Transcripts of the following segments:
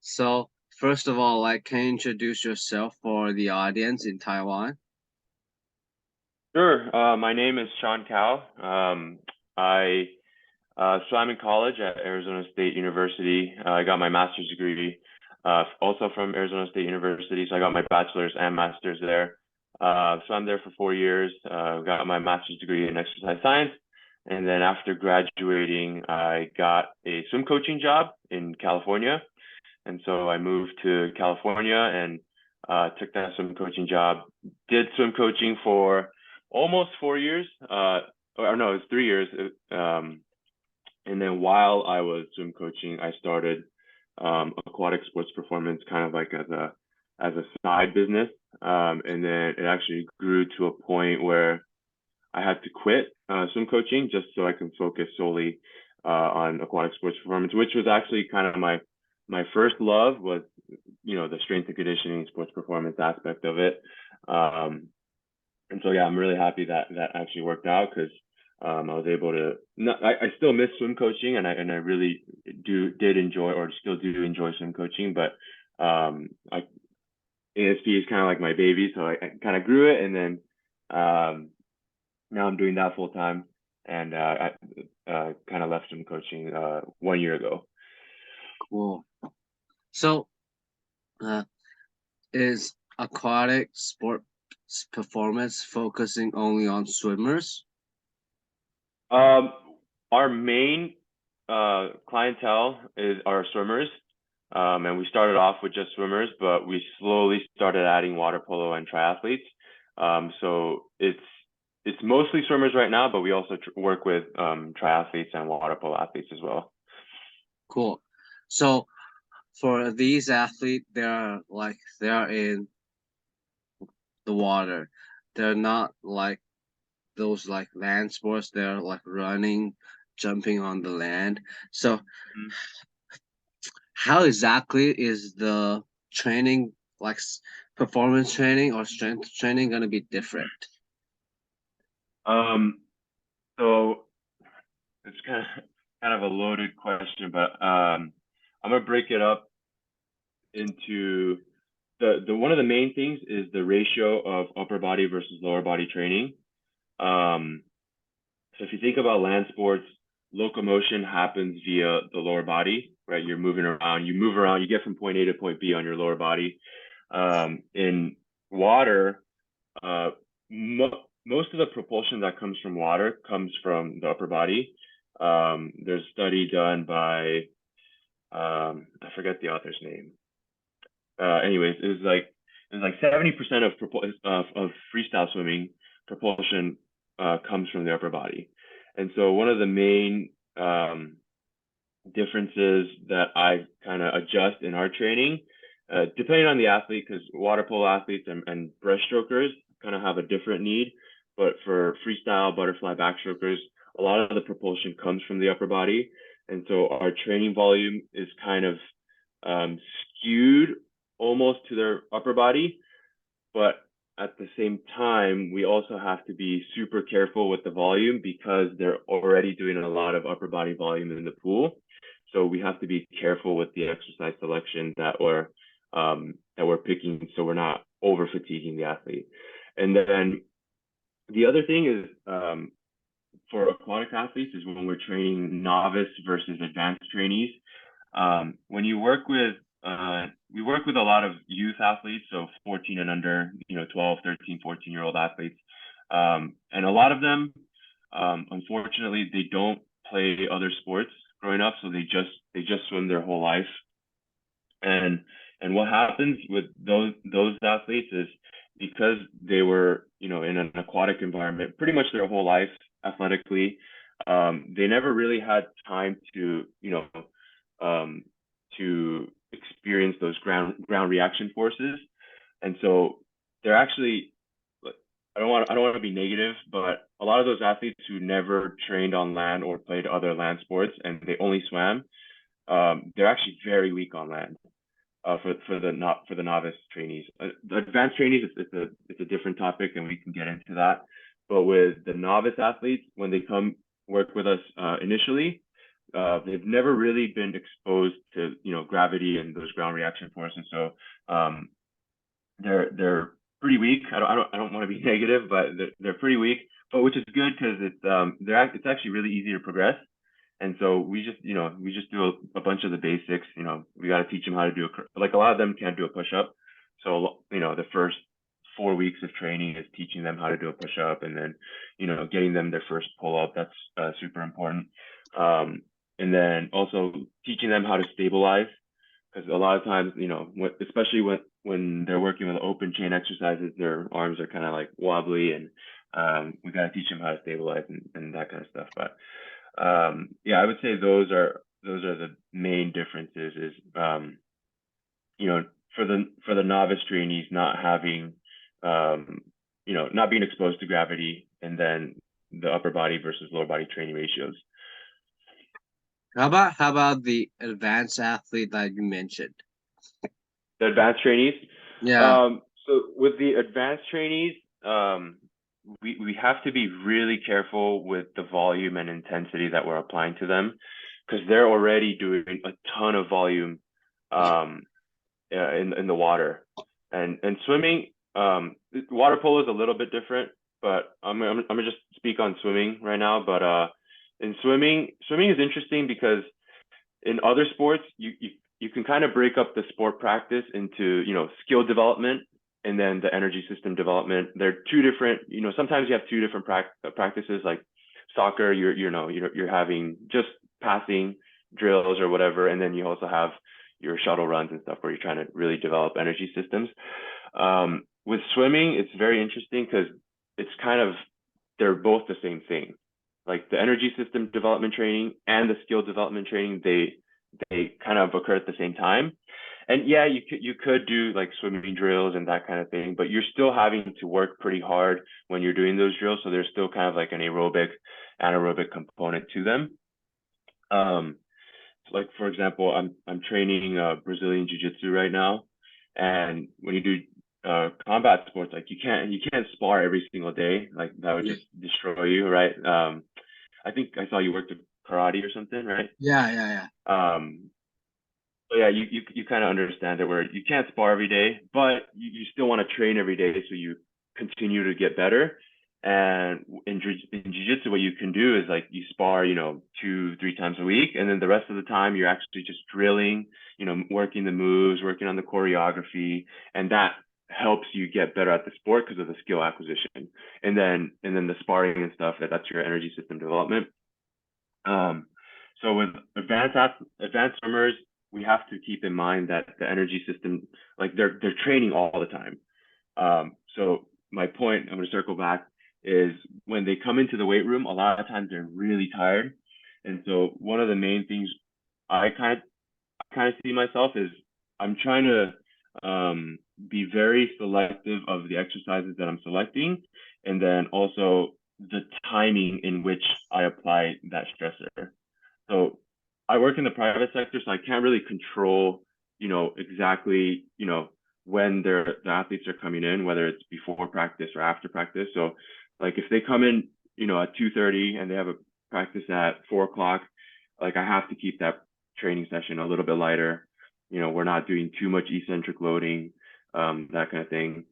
So, first of all, can you introduce yourself for the audience in Taiwan? Sure. My name is Sean Cao. So I'm in college at Arizona State University. I got my master's degree also from Arizona State University. So I got my bachelor's and master's there. So I'm there for 4 years. Got my master's degree in exercise science. And then after graduating, I got a swim coaching job in California. And so I moved to California and took that swim coaching job. Did swim coaching for almost 4 years. Or no, it was 3 years. And then while I was swim coaching, I started aquatic sports performance kind of like as a side business. And then it actually grew to a point where I had to quit swim coaching just so I can focus solely on aquatic sports performance, which was actually kind of my first love was, the strength and conditioning sports performance aspect of it. And so, yeah, I'm really happy that actually worked out because I was able to, I still miss swim coaching and I really did enjoy or still do enjoy swim coaching, but ASP is kind of like my baby. So I kind of grew it and then now I'm doing that full time and I kind of left swim coaching 1 year ago. Cool. So, is aquatic sport performance focusing only on swimmers? Our main clientele are swimmers. And we started off with just swimmers, but we slowly started adding water polo and triathletes. So it's mostly swimmers right now, but we also work with triathletes and water polo athletes as well. Cool. So for these athletes, they're in the water. They're not like those land sports. They're like running, jumping on the land. So how exactly is the training, like performance training or strength training, going to be different? So it's kind of a loaded question, but I'm gonna break it up into the one of the main things is the ratio of upper body versus lower body training. So if you think about land sports, locomotion happens via the lower body, right? You're moving around, you get from point A to point B on your lower body. In water, most of the propulsion that comes from water comes from the upper body. There's a study done by, I forget the author's name. Anyways, it was like 70% of freestyle swimming propulsion comes from the upper body. And so one of the main differences that I kind of adjust in our training, depending on the athlete, because water polo athletes and breaststrokers kind of have a different need, but for freestyle, butterfly, backstrokers, a lot of the propulsion comes from the upper body. And so our training volume is kind of skewed almost to their upper body, but at the same time, we also have to be super careful with the volume because they're already doing a lot of upper body volume in the pool. So we have to be careful with the exercise selection that we're picking, so we're not over fatiguing the athlete. And then the other thing is for aquatic athletes is when we're training novice versus advanced trainees. When you work with we work with a lot of youth athletes, so 14 and under, 12, 13, 14-year-old athletes. And a lot of them, unfortunately, they don't play other sports growing up, so they just swim their whole life. And what happens with those athletes is because they were, in an aquatic environment pretty much their whole life athletically, they never really had time to, to experience those ground reaction forces. And so they're actually, I don't want to be negative, but a lot of those athletes who never trained on land or played other land sports and they only swam, they're actually very weak on land. For the novice trainees. The advanced trainees, it's a different topic and we can get into that. But with the novice athletes, when they come work with us initially, they've never really been exposed to, you know, gravity and those ground reaction forces. So they're pretty weak. I don't want to be negative, but they're pretty weak. But which is good because it's actually really easy to progress. And so we just do a bunch of the basics. You know, we got to teach them how to do like a lot of them can't do a push up. So, you know, the first 4 weeks of training is teaching them how to do a push up, and then, you know, getting them their first pull up. That's super important. And then also teaching them how to stabilize, because a lot of times, you know, especially when they're working with open chain exercises, their arms are kind of like wobbly, and we got to teach them how to stabilize and that kind of stuff. But yeah, I would say those are the main differences. Is you know, for the novice trainees, not having you know, not being exposed to gravity, and then the upper body versus lower body training ratios. How about the advanced athlete that you mentioned? The advanced trainees? Yeah. So with the advanced trainees, we have to be really careful with the volume and intensity that we're applying to them, because they're already doing a ton of volume in the water. And swimming, water polo is a little bit different, but I'm gonna just speak on swimming right now. But in swimming is interesting because in other sports you can kind of break up the sport practice into, you know, skill development and then the energy system development. They're two different, you know, sometimes you have two different practices. Like soccer, you're having just passing drills or whatever, and then you also have your shuttle runs and stuff where you're trying to really develop energy systems. With swimming, it's very interesting because it's kind of, they're both the same thing. Like the energy system development training and the skill development training, they kind of occur at the same time. And yeah, you could do like swimming drills and that kind of thing, but you're still having to work pretty hard when you're doing those drills. So there's still kind of like an anaerobic component to them. Like for example, I'm training Brazilian Jiu-Jitsu right now, and when you do combat sports, like you can't spar every single day. Like that would just destroy you, right? I think I saw you worked at karate or something, right? Yeah. So yeah, you kind of understand it, where you can't spar every day, but you still want to train every day so you continue to get better. And in jiu-jitsu, what you can do is like you spar, you know, 2-3 times a week, and then the rest of the time you're actually just drilling, you know, working the moves, working on the choreography, and that helps you get better at the sport because of the skill acquisition. And then the sparring and stuff, that's your energy system development. So with advanced swimmers, we have to keep in mind that the energy system, like they're training all the time. So my point, I'm going to circle back, is when they come into the weight room, a lot of times they're really tired. And so one of the main things I kind of see myself is I'm trying to be very selective of the exercises that I'm selecting, and then also the timing in which I apply that stressor. So I work in the private sector, so I can't really control, you know, exactly, you know, when the athletes are coming in, whether it's before practice or after practice. So like if they come in, you know, at 2:30 and they have a practice at 4 o'clock, like I have to keep that training session a little bit lighter. You know, we're not doing too much eccentric loading, that kind of thing.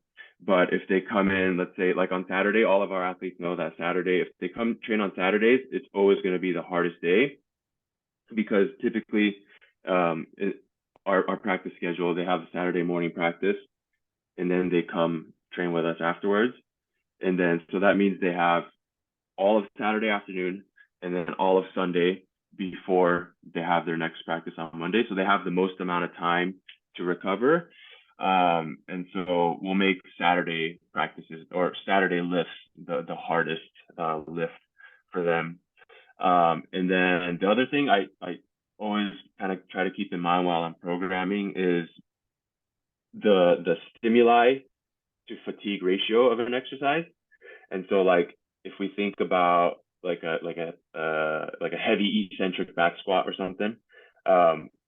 But if they come in, let's say like on Saturday, all of our athletes know that Saturday, if they come train on Saturdays, it's always going to be the hardest day, because typically our practice schedule, they have a Saturday morning practice, and then they come train with us afterwards. And then, so that means they have all of Saturday afternoon and then all of Sunday before they have their next practice on Monday. So they have the most amount of time to recover. And so we'll make Saturday practices or Saturday lifts the hardest lift for them. And then the other thing I always kind of try to keep in mind while I'm programming is the stimuli to fatigue ratio of an exercise. And so like if we think about like a heavy eccentric back squat or something,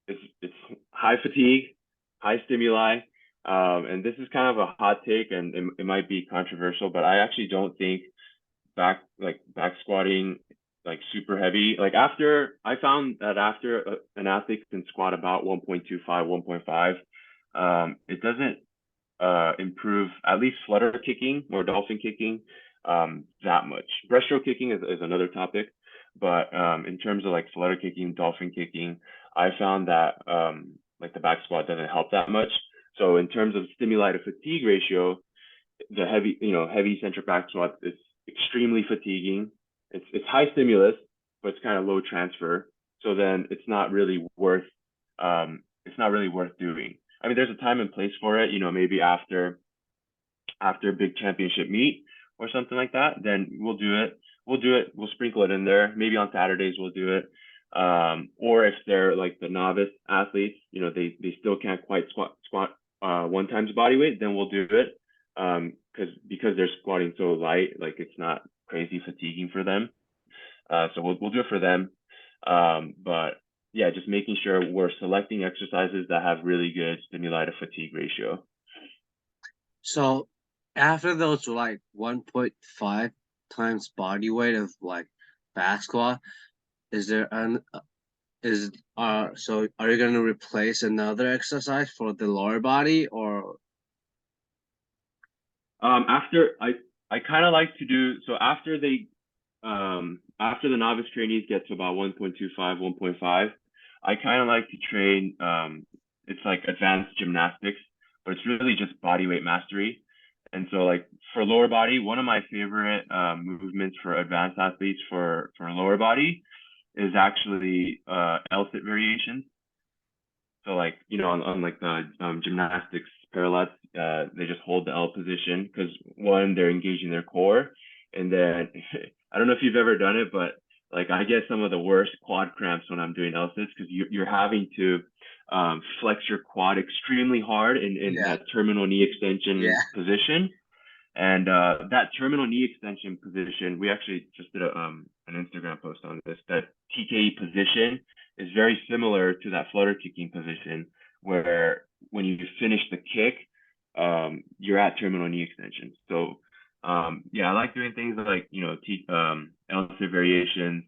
it's high fatigue, high stimuli. And this is kind of a hot take, and it might be controversial, but I actually don't think back squatting like super heavy. Like after I found that after an athlete can squat about 1.25, 1.5, it doesn't improve at least flutter kicking or dolphin kicking that much. Breaststroke kicking is another topic, but in terms of like flutter kicking, dolphin kicking, I found that like the back squat doesn't help that much. So in terms of stimuli to fatigue ratio, the heavy centric back squat is extremely fatiguing. It's high stimulus, but it's kind of low transfer. So then it's not really worth doing. I mean, there's a time and place for it, maybe after a big championship meet or something like that, then we'll do it. We'll sprinkle it in there. Maybe on Saturdays we'll do it. Or if they're like the novice athletes, they still can't quite squat 1 times body weight, then we'll do it. Because they're squatting so light, like it's not crazy fatiguing for them. So we'll do it for them. But yeah, just making sure we're selecting exercises that have really good stimuli to fatigue ratio. So after those like 1.5 times body weight of like back squat, so are you gonna replace another exercise for the lower body, or after I kind of like to do so after after the novice trainees get to about 1.25, 1.5, I kind of like to train it's like advanced gymnastics, but it's really just body weight mastery. And so like for lower body, one of my favorite movements for advanced athletes for lower body is actually L-sit variations. So like, on like the gymnastics parallettes, they just hold the L position because one, they're engaging their core. And then I don't know if you've ever done it, but like I get some of the worst quad cramps when I'm doing L-sits because you're having to flex your quad extremely hard in that terminal knee extension position. And that terminal knee extension position, we actually just did an Instagram post on this. That TKE position is very similar to that flutter kicking position, where when you finish the kick, you're at terminal knee extension. So yeah, I like doing things like L-sit variations.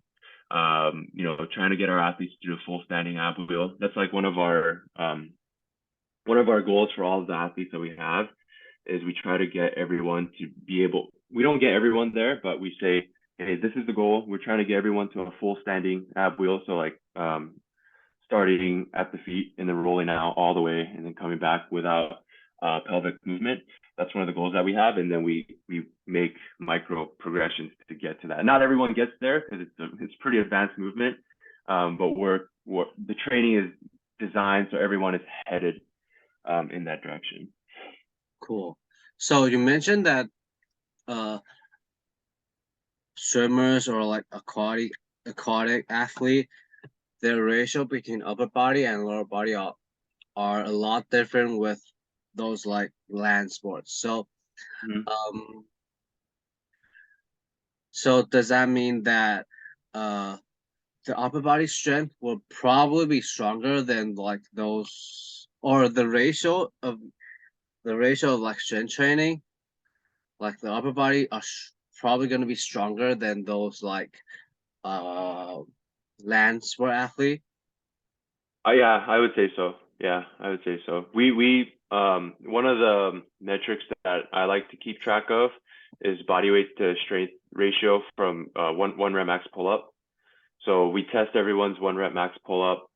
Trying to get our athletes to do a full standing ab wheel. That's like one of our goals for all of the athletes that we have. Is we try to get everyone to be able, we don't get everyone there, but we say, hey, this is the goal. We're trying to get everyone to a full standing ab wheel. So like starting at the feet and then rolling out all the way and then coming back without pelvic movement. That's one of the goals that we have. And then we make micro progressions to get to that. Not everyone gets there because it's pretty advanced movement, but the training is designed so everyone is headed in that direction. Cool. So you mentioned that swimmers or like aquatic athlete, their ratio between upper body and lower body are a lot different with those like land sports. So so does that mean that the upper body strength will probably be stronger than like those, or the ratio of like strength training, like the upper body are probably going to be stronger than those like land sport athlete? Yeah, I would say so. Yeah, I would say so. We one of the metrics that I like to keep track of is body weight to strength ratio from one rep max pull up. So we test everyone's 1 rep max pull up,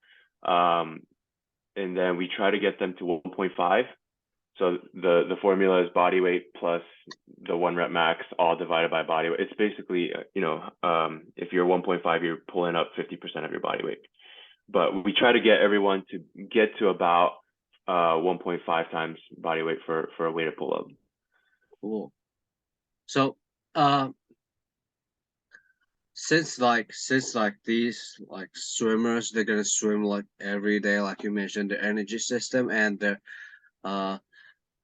and then we try to get them to 1.5. So the formula is body weight plus the 1 rep max all divided by body weight. It's basically, if you're 1.5, you're pulling up 50% of your body weight. But we try to get everyone to get to about 1.5 times body weight for a weighted pull up. Cool. So since these like swimmers, they're gonna swim like every day, like you mentioned, the energy system and their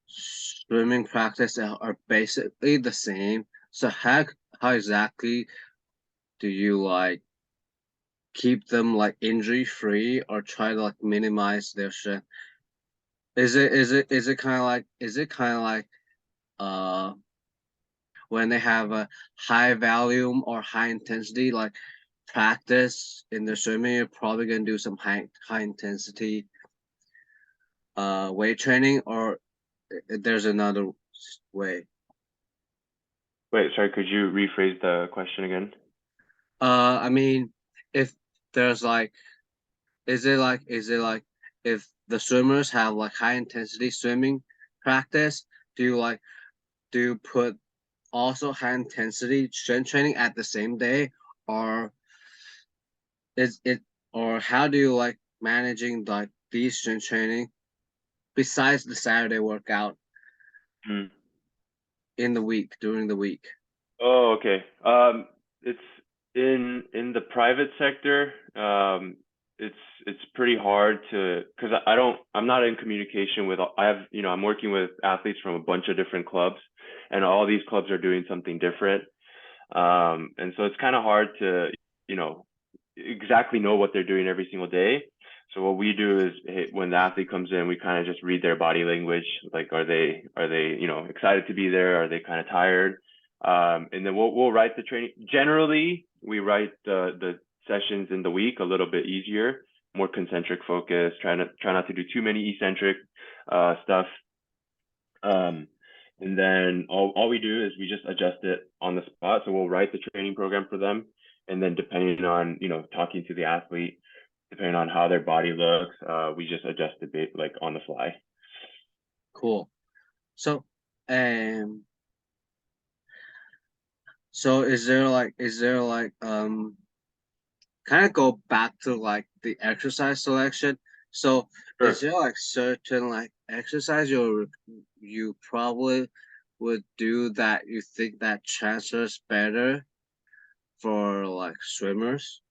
swimming practice are basically the same. So how exactly do you like keep them like injury free or try to like minimize their strength? Is it kind of like when they have a high volume or high intensity, like practice in the swimming, you're probably gonna do some high intensity weight training, or there's another way. Wait, sorry, could you rephrase the question again? I mean, if there's like, is it like if the swimmers have like high intensity swimming practice, do you put also high intensity strength training at the same day, or is it, or how do you like managing like these strength training besides the Saturday workout in the week, during the week? Oh, okay. It's in the private sector. It's pretty hard to, because I'm not in communication with, I'm working with athletes from a bunch of different clubs, and all these clubs are doing something different. And so it's kind of hard to, exactly know what they're doing every single day. So what we do is, hey, when the athlete comes in, we kind of just read their body language. Like, are they, excited to be there? Are they kind of tired? And then we'll write the training. Generally, we write the sessions in the week a little bit easier, more concentric focus, try not to do too many eccentric stuff. And then all we do is we just adjust it on the spot. So we'll write the training program for them, and then depending on, talking to the athlete, depending on how their body looks, we just adjust the bit like on the fly. Cool. So, so is there like kind of go back to like the exercise selection? So Sure. is there like certain like exercise you probably would do that you think that transfers better for like swimmers?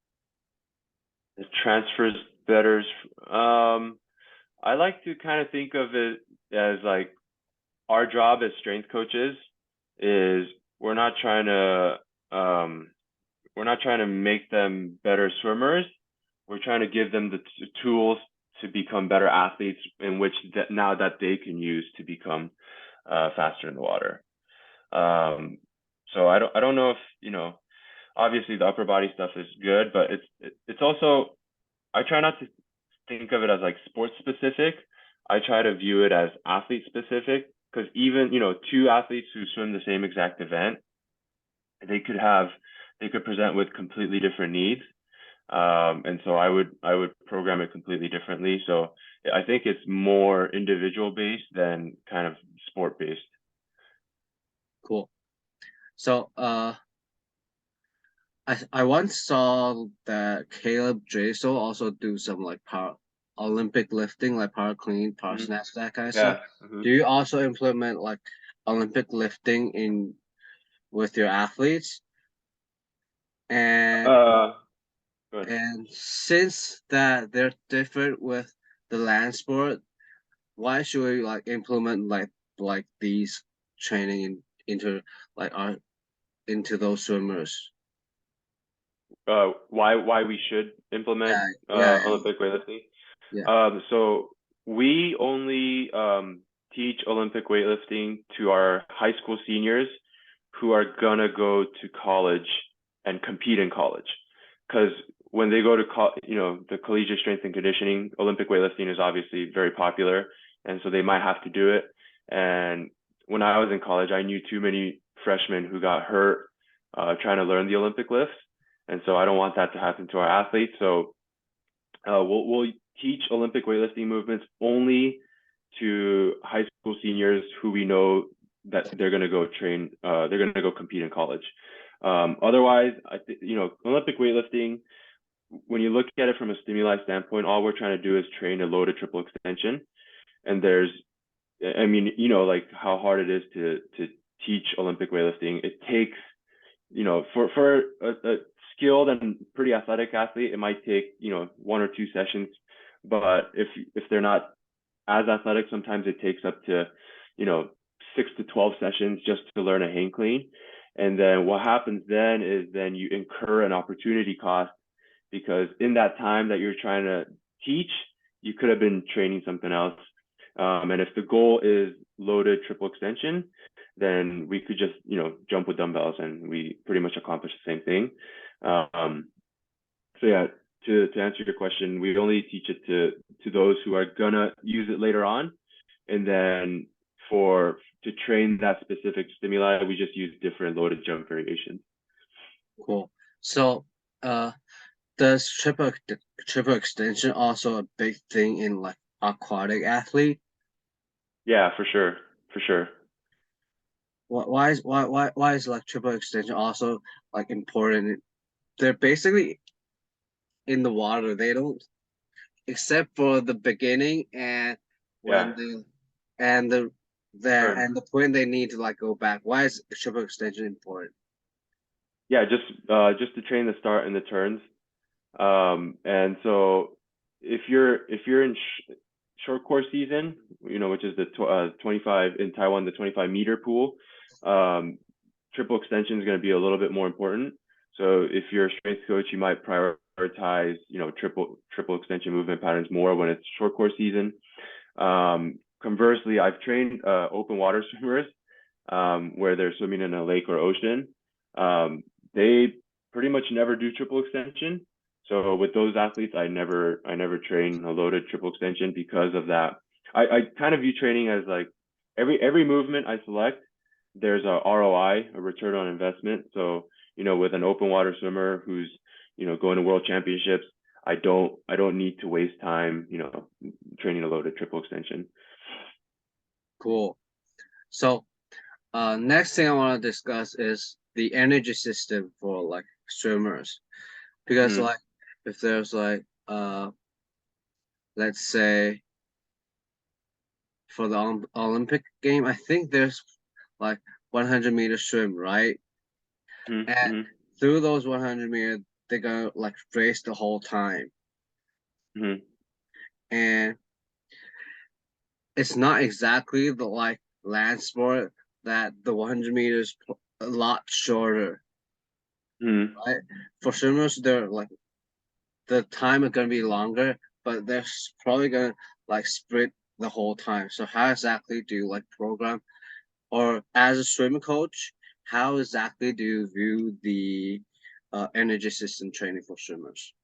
It transfers better. I like to kind of think of it as like, our job as strength coaches is we're not trying to make them better swimmers. We're trying to give them the tools to become better athletes, in which now that they can use to become faster in the water. So I don't know if, obviously the upper body stuff is good, but it's also, I try not to think of it as like sports specific. I try to view it as athlete specific, because even, two athletes who swim the same exact event, they could present with completely different needs. And so I would program it completely differently. So I think it's more individual based than kind of sport based. Cool. So I once saw that Caleb Dressel also do some like Olympic lifting, like power clean, power snatch, that kind of stuff. Do you also implement like Olympic lifting with your athletes? And since that they're different with the land sport, why should we like implement like these training into those swimmers? Why we should implement Olympic weightlifting? Yeah. So we only teach Olympic weightlifting to our high school seniors who are gonna go to college and compete in college. Because when they go to the collegiate strength and conditioning, Olympic weightlifting is obviously very popular, and so they might have to do it. And when I was in college, I knew too many freshmen who got hurt trying to learn the Olympic lifts, and so I don't want that to happen to our athletes. So we'll teach Olympic weightlifting movements only to high school seniors who we know that they're going to go train, they're going to go compete in college. Otherwise, Olympic weightlifting, when you look at it from a stimuli standpoint, all we're trying to do is train a loaded triple extension. And like how hard it is to teach Olympic weightlifting. It takes, for a skilled and pretty athletic athlete, it might take, 1 or 2 sessions. But if they're not as athletic, sometimes it takes up to, 6 to 12 sessions just to learn a hang clean. And then what happens then is you incur an opportunity cost, because in that time that you're trying to teach, you could have been training something else. And if the goal is loaded triple extension, then we could just, jump with dumbbells and we pretty much accomplish the same thing. So yeah, to answer your question, we only teach it to those who are gonna use it later on, and then to train that specific stimuli, we just use different loaded jump variations. Cool. So, does triple extension also a big thing in like aquatic athlete? Yeah, for sure, for sure. Why is like triple extension also like important? They're basically in the water. They don't, except for the beginning and Yeah, when the and the there turn. and the point they need to like go back. Why is triple extension important? Yeah, just to train the start and the turns. And so if you're in short course season, which is the 25 in Taiwan, the 25-meter pool, triple extension is going to be a little bit more important. So if you're a strength coach, you might prioritize, triple extension movement patterns more when it's short course season. Conversely, I've trained open water swimmers where they're swimming in a lake or ocean. They pretty much never do triple extension. So with those athletes, I never train a loaded triple extension because of that. I kind of view training as like every movement I select, there's a ROI, a return on investment. So, with an open water swimmer who's, going to world championships, I don't need to waste time, training a loaded triple extension. Cool. So, next thing I want to discuss is the energy system for like swimmers, because like if there's like let's say for the Olympic game, I think there's like 100-meter swim, right? And through those 100 meters, they're gonna like race the whole time. And it's not exactly the like land sport that the 100 meters a lot shorter. Right? For swimmers, they're like the time is gonna be longer, but they're probably gonna like sprint the whole time. So how exactly do you like program, or as a swim coach, how exactly do you view the energy system training for swimmers?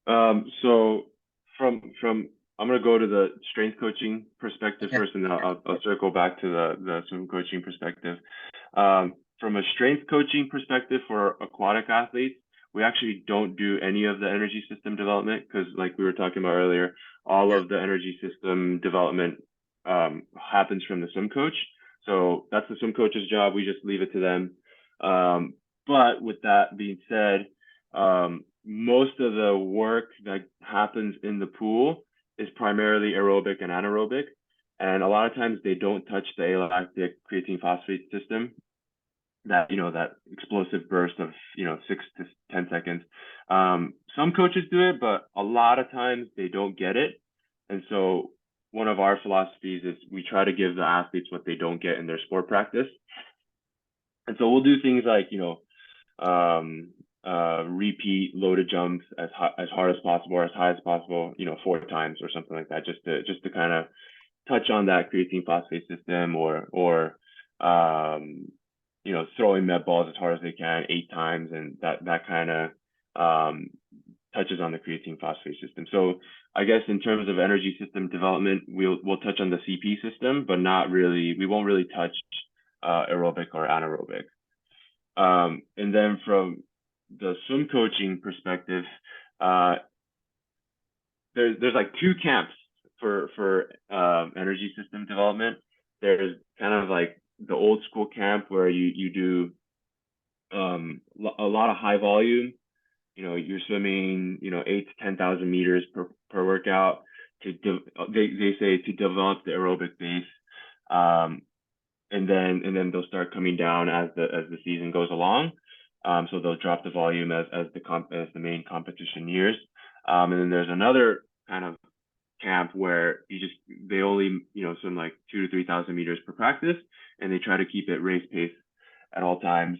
So from I'm gonna go to the strength coaching perspective first, and then I'll circle back to the swim coaching perspective. From a strength coaching perspective for aquatic athletes, we actually don't do any of the energy system development because, like we were talking about earlier, all of the energy system development happens from the swim coach. So that's the swim coach's job. We just leave it to them. But with that being said, most of the work that happens in the pool is primarily aerobic and anaerobic. And a lot of times they don't touch the alactic creatine phosphate system, that explosive burst of 6 to 10 seconds. Some coaches do it, but a lot of times they don't get it. And so one of our philosophies is we try to give the athletes what they don't get in their sport practice. And so we'll do things like repeat loaded jumps as hard as possible or as high as possible, 4 times or something like that, just to kind of touch on that creatine phosphate system, or throwing med balls as hard as they can 8 times, and that kind of touches on the creatine phosphate system. So I guess in terms of energy system development, we'll touch on the CP system, but not really. We won't really touch aerobic or anaerobic. And then from the swim coaching perspective, there's like 2 camps for energy system development. There's kind of like the old school camp where you do a lot of high volume. You're swimming 8 to 10,000 meters per workout they say to develop the aerobic base. And then they'll start coming down as the season goes along. So they'll drop the volume as the main competition years. And then there's another kind of camp where they only swim like 2,000 to 3,000 meters per practice, and they try to keep it race pace at all times.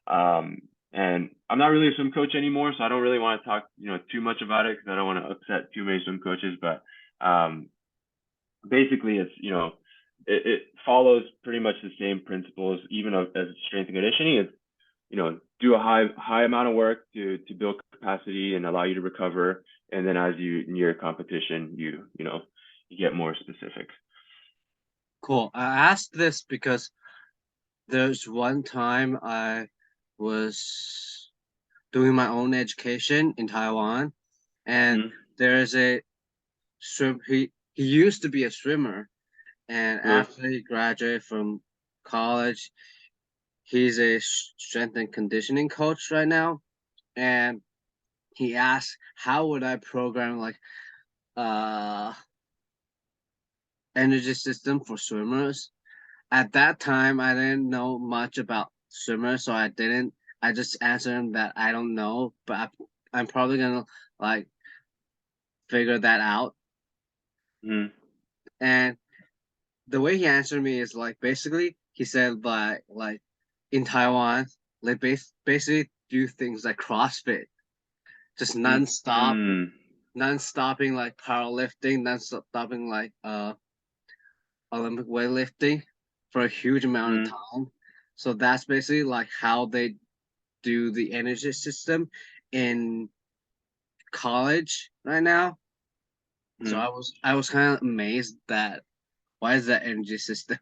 And I'm not really a swim coach anymore, so I don't really want to talk too much about it because I don't want to upset too many swim coaches. But basically, it's it follows pretty much the same principles, even as strength and conditioning. It's do a high amount of work to build capacity and allow you to recover. And then as you near competition, you get more specific. Cool. I asked this because there's one time I was doing my own education in Taiwan, and there's a swim. He used to be a swimmer, and after he graduated from college, he's a strength and conditioning coach right now. And he asked, how would I program like energy system for swimmers? At that time, I didn't know much about swimmers, so I just answered him that I don't know, but I'm probably gonna like figure that out. And the way he answered me is like basically he said like in Taiwan they basically do things like CrossFit, just non-stopping like powerlifting, non-stopping like Olympic weightlifting for a huge amount of time. So that's basically like how they do the energy system in college right now. So I was kind of amazed that why is that energy system?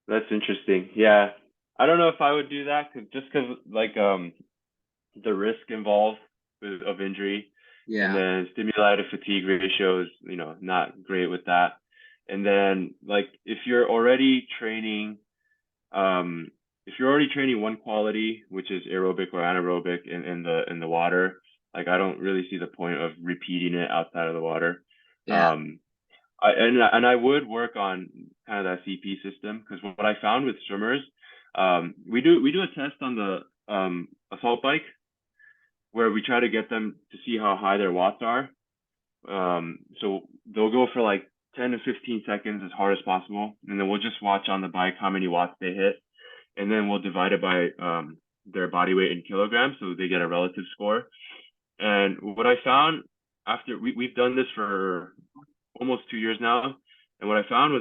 That's interesting. Yeah, I don't know if I would do that because like the risk involved of injury, and then stimuli to fatigue ratio is not great with that. And then like if you're already training one quality, which is aerobic or anaerobic in the water, like I don't really see the point of repeating it outside of the water. I would work on kind of that CP system, because what I found with swimmers, we do a test on the assault bike where we try to get them to see how high their watts are. So they'll go for like 10 to 15 seconds as hard as possible, and then we'll just watch on the bike how many watts they hit, and then we'll divide it by their body weight in kilograms, so they get a relative score. And what I found after we've done this for almost 2 years now, and what I found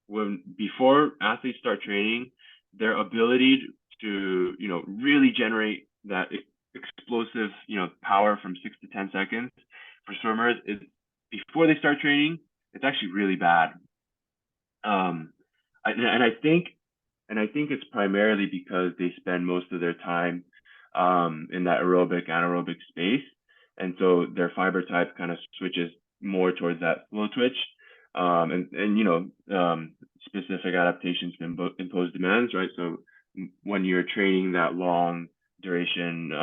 was before athletes start training, their ability to really generate that explosive power from 6 to 10 seconds for swimmers is, before they start training, it's actually really bad. I think it's primarily because they spend most of their time in that aerobic anaerobic space, and so their fiber type kind of switches more towards that slow twitch, and specific adaptations impose demands, right? So when you're training that long duration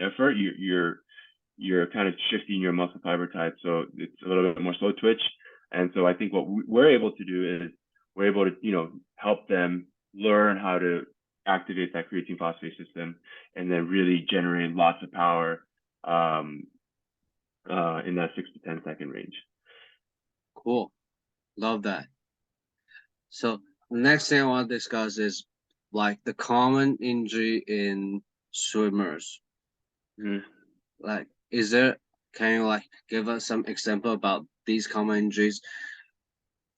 effort, you're kind of shifting your muscle fiber type, so it's a little bit more slow twitch. And so I think what we're able to do is we're able to help them learn how to activate that creatine phosphate system, and then really generate lots of power in that 6 to 10 second range. Cool. Love that. So the next thing I want to discuss is like the common injury in swimmers. Like, can you like give us some example about these common injuries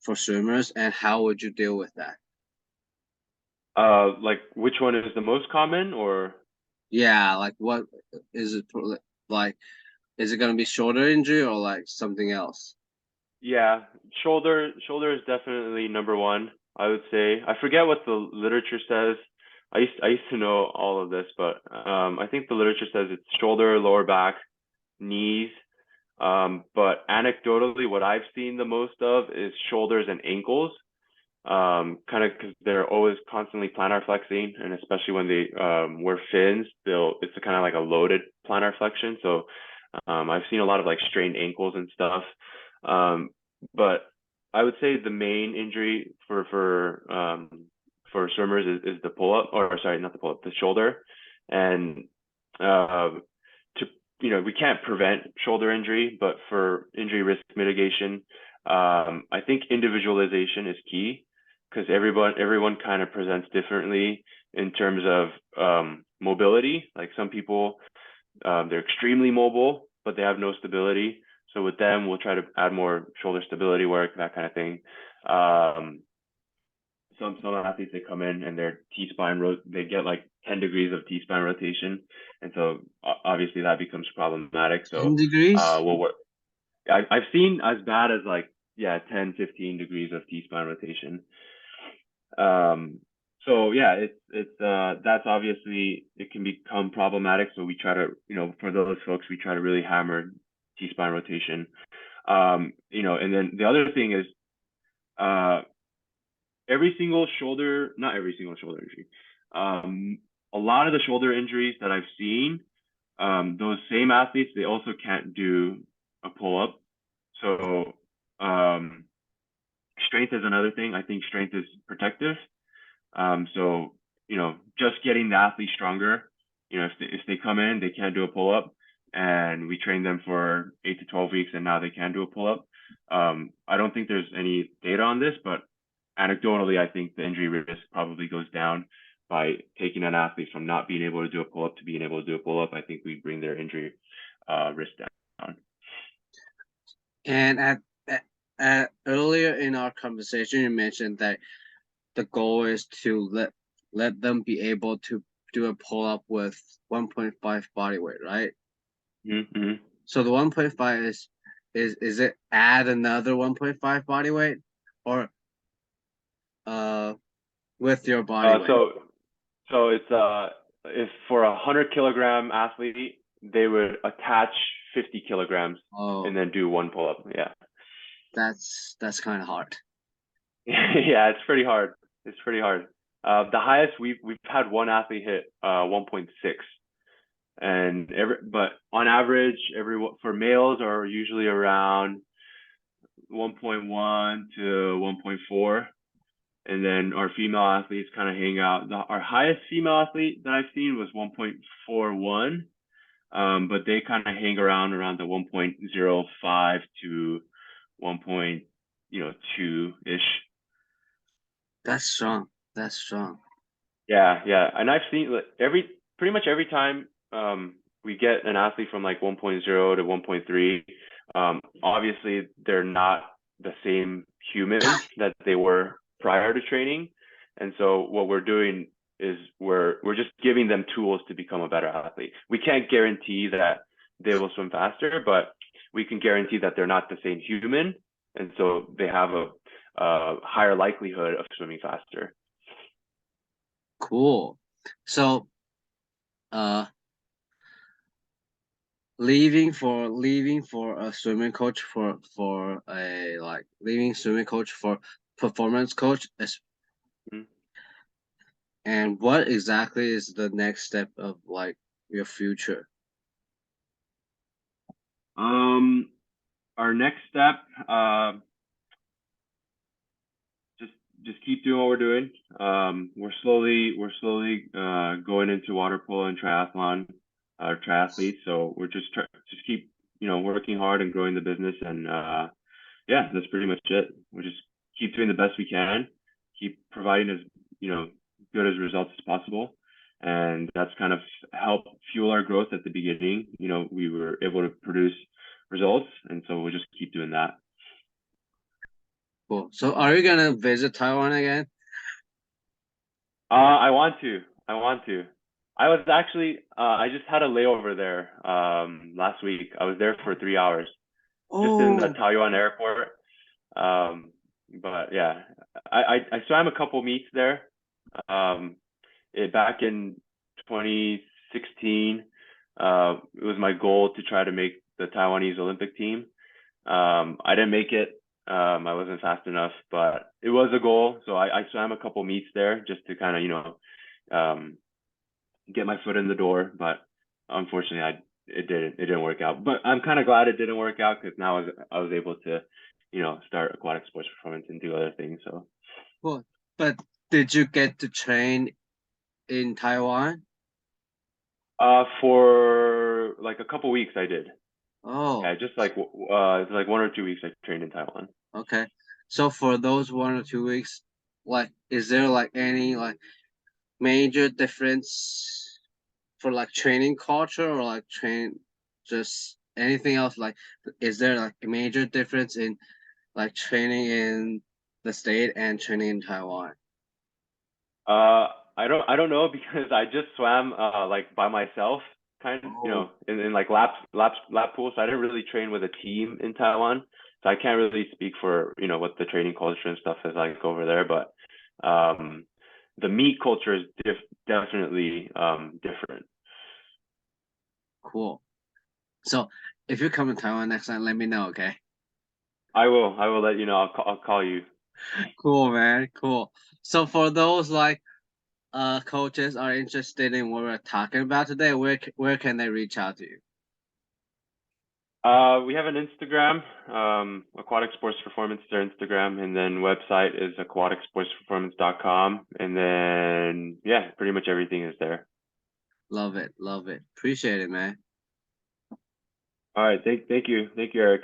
for swimmers, and how would you deal with that? Like which one is the most common, or? Yeah, like what is it like? Is it gonna be shoulder injury or like something else? Yeah, shoulder is definitely number one, I would say. I forget what the literature says. I used to know all of this, but I think the literature says it's shoulder, lower back, knees. But anecdotally, what I've seen the most of is shoulders and ankles. Kind of because they're always constantly plantar flexing, and especially when they wear fins, it's kind of like a loaded plantar flexion. So I've seen a lot of like strained ankles and stuff. But I would say the main injury for swimmers is the pull up, or sorry, not the pull up, the shoulder. And we can't prevent shoulder injury, but for injury risk mitigation, I think individualization is key, because everyone kind of presents differently in terms of mobility. Like some people, they're extremely mobile, but they have no stability. So with them, we'll try to add more shoulder stability work, that kind of thing. some athletes, they come in and their T-spine they get like 10 degrees of T-spine rotation, and so obviously that becomes problematic. So 10 degrees? I've seen as bad as like 10, 15 degrees of T-spine rotation. So yeah, it's that's obviously, it can become problematic. So we try to, for those folks, we try to really hammer T-spine rotation. And then the other thing is, not every single shoulder injury. A lot of the shoulder injuries that I've seen, those same athletes, they also can't do a pull-up. So strength is another thing. I think strength is protective. So, just getting the athlete stronger, if they come in, they can't do a pull-up, and we train them for 8 to 12 weeks, and now they can do a pull-up. I don't think there's any data on this, but anecdotally, I think the injury risk probably goes down by taking an athlete from not being able to do a pull-up to being able to do a pull-up. I think we bring their injury risk down. And at earlier in our conversation, you mentioned that the goal is to let them be able to do a pull-up with 1.5 body weight, right? Mm-hmm. So the 1.5 is it add another 1.5 body weight, or with your body weight? So it's if for a 100-kilogram athlete, they would attach 50 kilograms and then do one pull-up. Yeah. That's kind of hard. Yeah, it's pretty hard. The highest we've had one athlete hit 1.6, but on average, for males are usually around 1.1 to 1.4, and then our female athletes kind of hang out. Our highest female athlete that I've seen was 1.41, but they kind of hang around the 1.05 to 1.2 ish. That's strong. Yeah, and I've seen pretty much every time we get an athlete from like 1.0 to 1.3, obviously they're not the same human that they were prior to training, and so what we're doing is we're just giving them tools to become a better athlete. We can't guarantee that they will swim faster, but we can guarantee that they're not the same human, and so they have a higher likelihood of swimming faster. Cool. So, leaving for a swimming coach for performance coach is, and what exactly is the next step of like your future? Our next step, just keep doing what we're doing. We're slowly going into water polo and triathlon, triathletes. So we're just keep working hard and growing the business, and that's pretty much it. We just keep doing the best we can, keep providing as good as results as possible, and that's kind of helped fuel our growth at the beginning. We were able to produce results, and so we'll just keep doing that. Cool. So are you gonna visit Taiwan again? I want to. I was actually I just had a layover there last week. I was there for 3 hours, just in the Taoyuan airport. But yeah, I swam a couple meets there. Back in 2016, it was my goal to try to make the Taiwanese Olympic team. I didn't make it. I wasn't fast enough, but it was a goal. So I swam a couple meets there just to kind of, get my foot in the door. But unfortunately, it didn't work out. But I'm kind of glad it didn't work out, because now I was able to, start aquatic sports performance and do other things. So. Cool. But did you get to train in Taiwan? For like a couple weeks, I did. Oh. Yeah, just like it's like 1 or 2 weeks I trained in Taiwan. Okay. So for those 1 or 2 weeks, like, is there like any like major difference for like training culture, or like just anything else? Like, is there like a major difference in like training in the state and training in Taiwan? I don't know because I just swam like by myself, kind of, you know, in like lap pool. So I didn't really train with a team in Taiwan. So I can't really speak for, you know, what the training culture and stuff is like over there. But the meet culture is definitely different. Cool. So if you come to Taiwan next time, let me know, okay? I will let you know. I'll call you. Cool, man. Cool. So for those like coaches are interested in what we're talking about today, where can they reach out to you? We have an Instagram, Aquatic Sports Performance is our Instagram, and then website is aquaticsportsperformance.com. And then, yeah, pretty much everything is there. Love it. Love it. Appreciate it, man. All right. Thank you. Thank you, Eric.